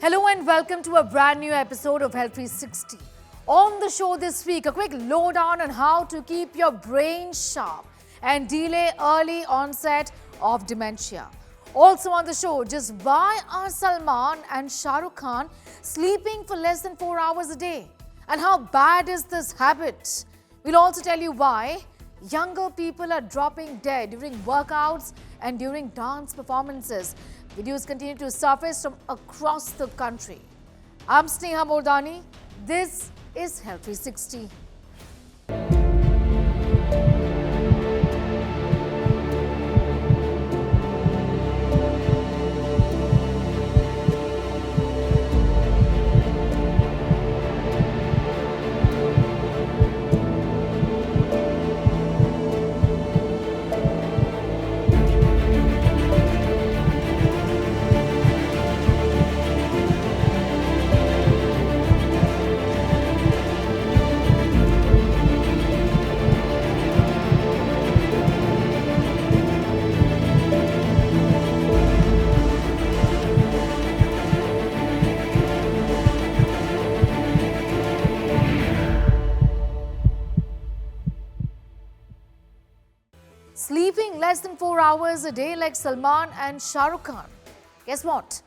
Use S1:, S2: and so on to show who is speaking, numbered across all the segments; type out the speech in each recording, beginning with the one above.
S1: Hello and welcome to a brand new episode of Health 360. On the show this week, a quick lowdown on how to keep your brain sharp and delay early onset of dementia. Also on the show, just why are Salman and Shah Rukh Khan sleeping for less than 4 hours a day? And how bad is this habit? We'll also tell you why younger people are dropping dead during workouts and during dance performances. Videos continue to surface from across the country. I'm Sneha Mordani. This is Health 360. Sleeping less than 4 hours a day like Salman and Shah Rukh Khan. Guess what?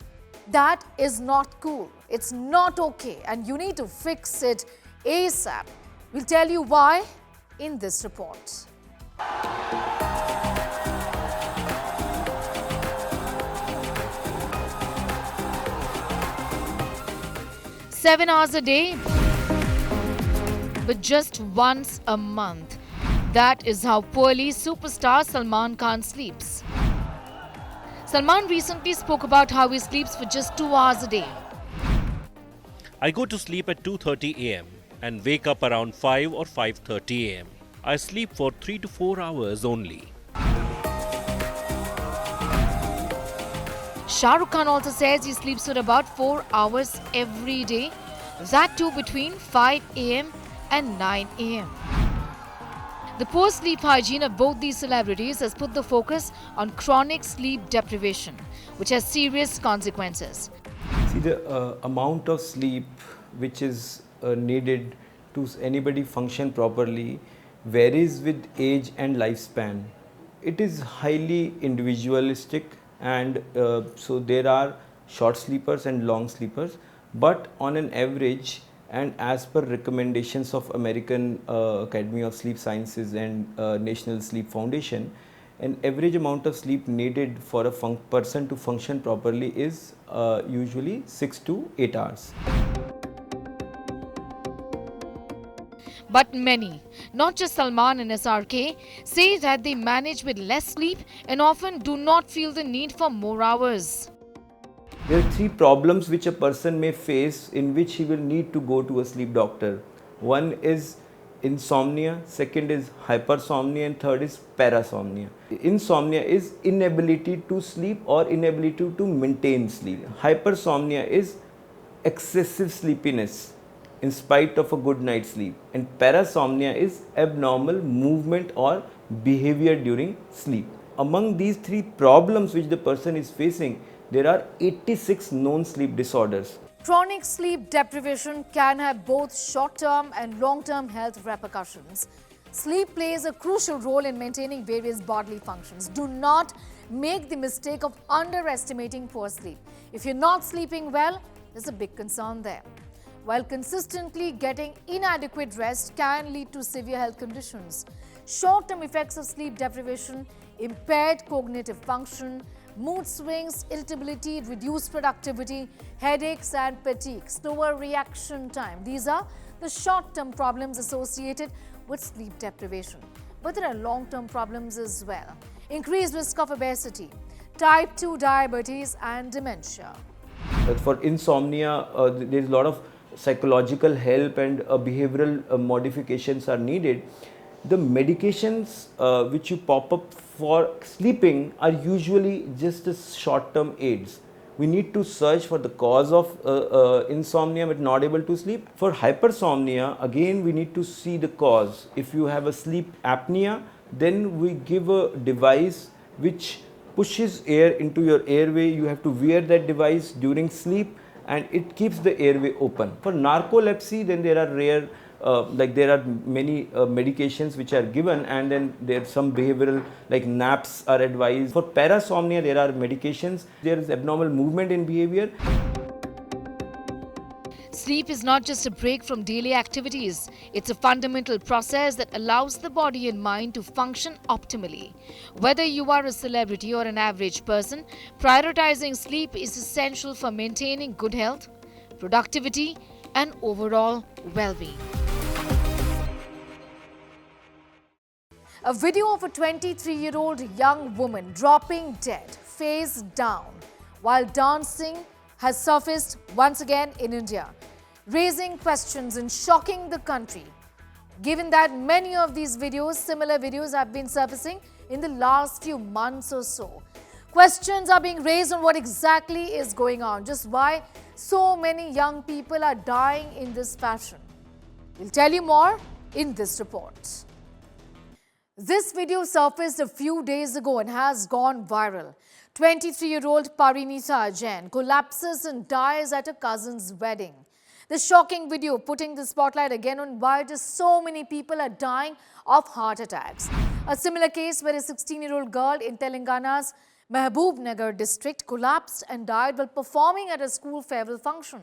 S1: That is not cool. It's not okay and you need to fix it ASAP. We'll tell you why in this report. Seven hours a day, but just once a month. That is how poorly superstar Salman Khan sleeps. Salman recently spoke about how he sleeps for just 2 hours a day.
S2: I go to sleep at 2:30 am and wake up around 5 or 5:30 am. I sleep for 3 to 4 hours only.
S1: Shah Rukh Khan also says he sleeps for about 4 hours every day. That too between 5 am and 9 am. The poor sleep hygiene of both these celebrities has put the focus on chronic sleep deprivation, which has serious consequences.
S3: See, the amount of sleep which is needed to anybody function properly varies with age and lifespan. It is highly individualistic, and so there are short sleepers and long sleepers, but on an average, and as per recommendations of American Academy of Sleep Sciences and National Sleep Foundation, an average amount of sleep needed for a person to function properly is usually 6 to 8 hours.
S1: But many, not just Salman and SRK, say that they manage with less sleep and often do not feel the need for more hours.
S3: There are three problems which a person may face in which he will need to go to a sleep doctor. One is insomnia, second is hypersomnia, and third is parasomnia. Insomnia is inability to sleep or inability to maintain sleep. Hypersomnia is excessive sleepiness in spite of a good night's sleep. And parasomnia is abnormal movement or behavior during sleep. Among these three problems which the person is facing, there are 86 known sleep disorders.
S1: Chronic sleep deprivation can have both short-term and long-term health repercussions. Sleep plays a crucial role in maintaining various bodily functions. Do not make the mistake of underestimating poor sleep. If you're not sleeping well, there's a big concern there. While consistently getting inadequate rest can lead to severe health conditions. Short-term effects of sleep deprivation: impaired cognitive function, mood swings, irritability, reduced productivity, headaches and fatigue, slower reaction time. These are the short-term problems associated with sleep deprivation. But there are long-term problems as well. Increased risk of obesity, type 2 diabetes and dementia.
S3: For insomnia, there is a lot of psychological help and behavioral modifications are needed. The medications which you pop up for sleeping are usually just as short-term aids. We need to search for the cause of insomnia but not able to sleep. For hypersomnia, again we need to see the cause. If you have a sleep apnea, then we give a device which pushes air into your airway. You have to wear that device during sleep, and it keeps the airway open. For narcolepsy, then there are rare, there are many medications which are given, and then there's some behavioral, like naps are advised. For parasomnia, there are medications. There is abnormal movement in behavior.
S1: Sleep is not just a break from daily activities. It's a fundamental process that allows the body and mind to function optimally. Whether you are a celebrity or an average person, prioritizing sleep is essential for maintaining good health, productivity, and overall well-being. A video of a 23-year-old young woman dropping dead, face down, while dancing has surfaced once again in India, raising questions and shocking the country, given that many of these videos, similar videos, have been surfacing in the last few months or so. Questions are being raised on what exactly is going on, just why so many young people are dying in this fashion. We'll tell you more in this report. This video surfaced a few days ago and has gone viral. 23-year-old Parinita Jain collapses and dies at a cousin's wedding. The shocking video putting the spotlight again on why just so many people are dying of heart attacks. A similar case where a 16-year-old girl in Telangana's Mahbubnagar district collapsed and died while performing at a school farewell function.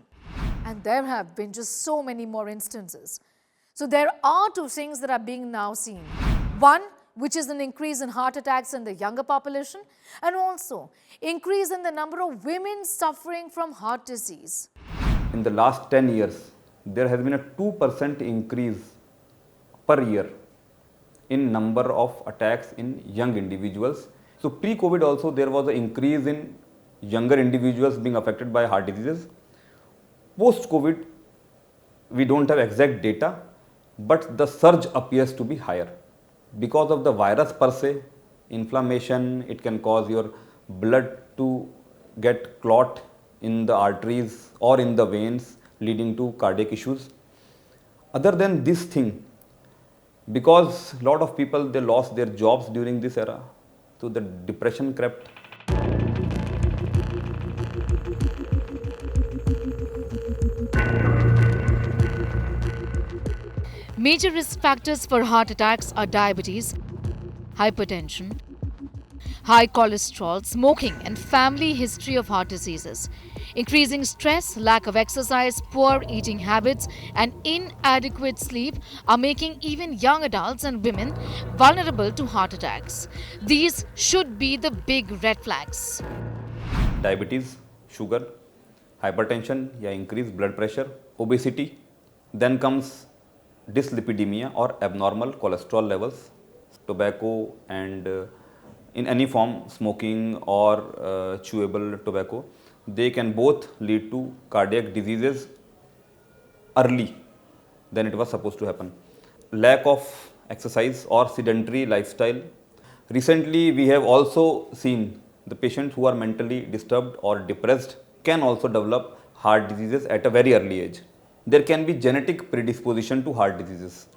S1: And there have been just so many more instances. So there are two things that are being now seen. One, which is an increase in heart attacks in the younger population, and also increase in the number of women suffering from heart disease.
S4: In the last 10 years, there has been a 2% increase per year in number of attacks in young individuals. So pre-COVID also there was an increase in younger individuals being affected by heart diseases. Post-COVID, we don't have exact data, but the surge appears to be higher. Because of the virus per se, inflammation, it can cause your blood to get clot in the arteries or in the veins, leading to cardiac issues. Other than this thing, because a lot of people, they lost their jobs during this era, so the depression crept.
S1: Major risk factors for heart attacks are diabetes, hypertension, high cholesterol, smoking, and family history of heart diseases. Increasing stress, lack of exercise, poor eating habits, and inadequate sleep are making even young adults and women vulnerable to heart attacks. These should be the big red flags.
S4: Diabetes, sugar, hypertension, increased blood pressure, obesity. Then comes dyslipidemia or abnormal cholesterol levels, tobacco and in any form smoking or chewable tobacco, they can both lead to cardiac diseases early than it was supposed to happen. Lack of exercise or sedentary lifestyle. Recently, we have also seen the patients who are mentally disturbed or depressed can also develop heart diseases at a very early age. There can be genetic predisposition to heart diseases.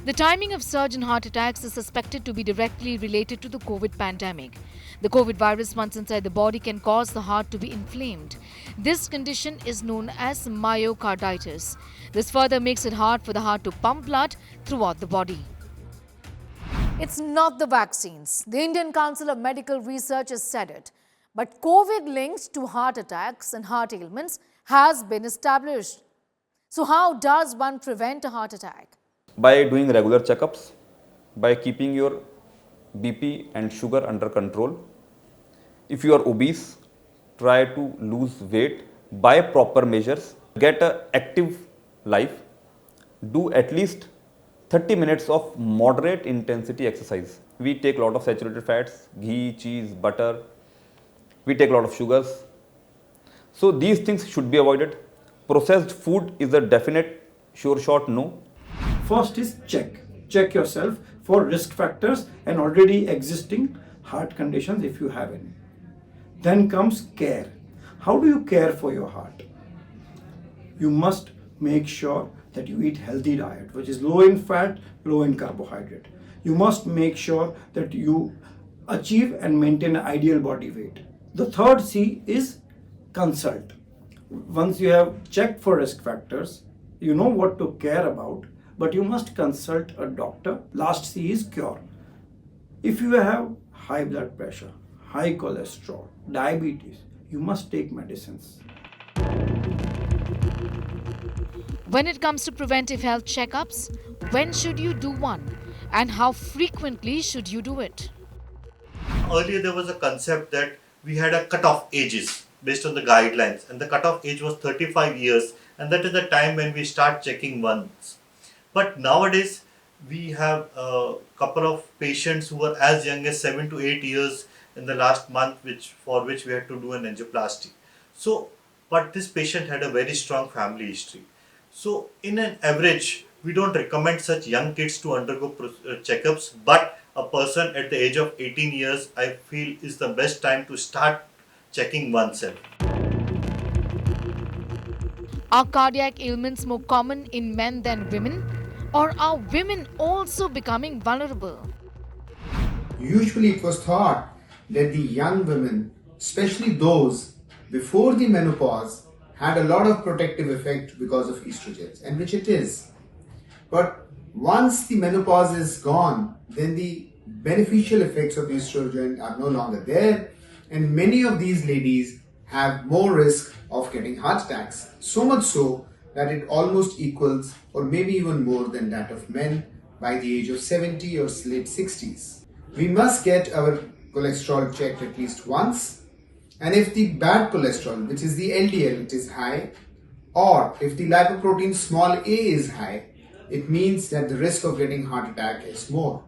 S1: The timing of surge in heart attacks is suspected to be directly related to the COVID pandemic. The COVID virus, once inside the body, can cause the heart to be inflamed. This condition is known as myocarditis. This further makes it hard for the heart to pump blood throughout the body. It's not the vaccines. The Indian Council of Medical Research has said it. But COVID linked to heart attacks and heart ailments has been established. So how does one prevent a heart attack?
S4: By doing regular checkups, by keeping your BP and sugar under control. If you are obese, try to lose weight by proper measures. Get an active life. Do at least 30 minutes of moderate intensity exercise. We take a lot of saturated fats, ghee, cheese, butter. We take a lot of sugars. So these things should be avoided. Processed food is a definite sure shot no.
S5: First is check yourself for risk factors and already existing heart conditions if you have any. Then comes care. How do you care for your heart? You must make sure that you eat healthy diet, which is low in fat, low in carbohydrate. You must make sure that you achieve and maintain an ideal body weight. The third C is consult. Once you have checked for risk factors, you know what to care about, but you must consult a doctor. Last C is cure. If you have high blood pressure, high cholesterol, diabetes, you must take medicines.
S1: When it comes to preventive health checkups, when should you do one? And how frequently should you do it?
S6: Earlier there was a concept that we had a cut-off ages based on the guidelines, and the cut-off age was 35 years, and that is the time when we start checking once. But nowadays we have a couple of patients who were as young as 7 to 8 years in the last month, for which we had to do an angioplasty. So, but this patient had a very strong family history. So in an average, we don't recommend such young kids to undergo checkups, but a person at the age of 18 years, I feel, is the best time to start checking oneself.
S1: Are cardiac ailments more common in men than women? Or are women also becoming vulnerable?
S7: Usually it was thought that the young women, especially those before the menopause, had a lot of protective effect because of estrogens, and which it is. But once the menopause is gone, then the beneficial effects of estrogen are no longer there, and many of these ladies have more risk of getting heart attacks. So much so that it almost equals or maybe even more than that of men by the age of 70 or late 60s. We must get our cholesterol checked at least once, and if the bad cholesterol, which is the LDL, it is high, or if the lipoprotein small a is high, it means that the risk of getting heart attack is more.